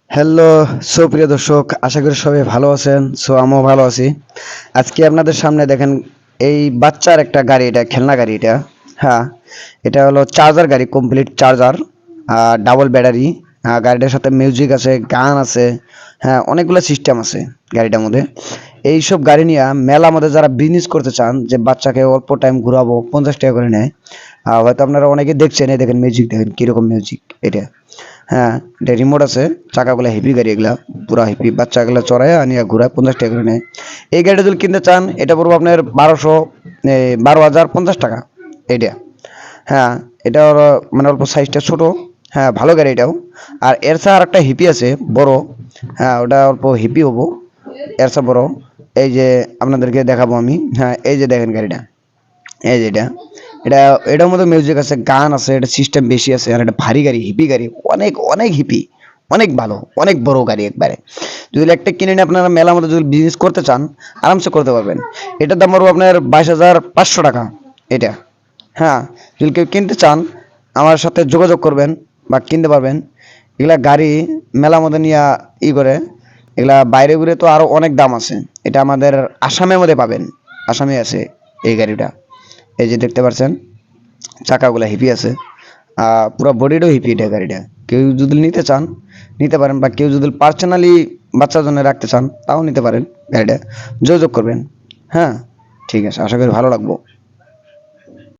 Hello, প্রিয় দর্শক, আশা করি সবাই ভালো আছেন। আমিও ভালো আছি। আজকে আপনাদের সামনে দেখেন এই বাচ্চার একটা গাড়ি, এটা খেলনা গাড়ি এটা। হ্যাঁ, এটা হলো চার্জার গাড়ি, কমপ্লিট চার্জার, ডাবল ব্যাটারি। গাড়িটার সাথে মিউজিক আছে, গান আছে। হ্যাঁ, অনেকগুলো সিস্টেম আছে গাড়িটার মধ্যে। এইসব গাড়ি নিয়ে মেলা মধ্যে যারা বিজনেস করতে চান, যে বাচ্চাকে অল্প টাইম ঘুরাবো, 50 টাকা করে নেয়। হয়তো আপনারা অনেকে দেখছেন, এই দেখেন মিউজিক, দেখেন কিরকম মিউজিক এটা। হ্যাঁ, এটা রিমোট আছে, চাকাগুলা হেভি গাড়ি, এগুলা পুরা হেভি। বাচ্চাগুলা চড়ায় আনিয়া ঘুরায়, 50 টাকা করে নেয়। এই গাড়িটা যদি কিনতে চান, এটা পড়বো আপনার 12,050 টাকা এইটা। হ্যাঁ, এটা মানে অল্প সাইজটা ছোট। হ্যাঁ, ভালো গাড়ি এটাও। আর এর ছাড়া আর একটা হিপি আছে বড়। হ্যাঁ, ওটা অল্প হিপি হবো, এর চেয়ে বড়। এই যে আপনাদেরকে দেখাবো আমি। হ্যাঁ, এই যে দেখেন গাড়িটা, এই যে এটা। এটা এটার মধ্যে মিউজিক আছে, গান আছে, এটা সিস্টেম বেশি আছে। আর এটা ভারী গাড়ি, হিপি গাড়ি, অনেক অনেক হিপি, অনেক ভালো, অনেক বড় গাড়ি একবারে। যদি একটা কিনে নিয়ে আপনারা মেলার মধ্যে যদি বিজনেস করতে চান, আরামসে করতে পারবেন। এটার দাম পড়বে আপনার 22,500 টাকা এটা। হ্যাঁ, যদি কেউ কিনতে চান, আমার সাথে যোগাযোগ করবেন বা কিনতে পারবেন। এগুলা গাড়ি মেলার মধ্যে নিয়ে করে, এগুলা বাইরে ঘুরে তো আরো অনেক দাম আছে। এটা আমাদের আসামের মধ্যে পাবেন, আসামে আছে এই গাড়িটা। এই যে দেখতে পাচ্ছেন, চাকাগুলা হিপি আছে, পুরো বডিটাও হিপি এটা গাড়িটা। কেউ যদি নিতে চান নিতে পারেন, বা কেউ যদি পার্সোনালি বাচ্চার জন্য রাখতে চান তাও নিতে পারেন গাড়িটা। যোগাযোগ করবেন। হ্যাঁ, ঠিক আছে, আশা করি ভালো লাগবো।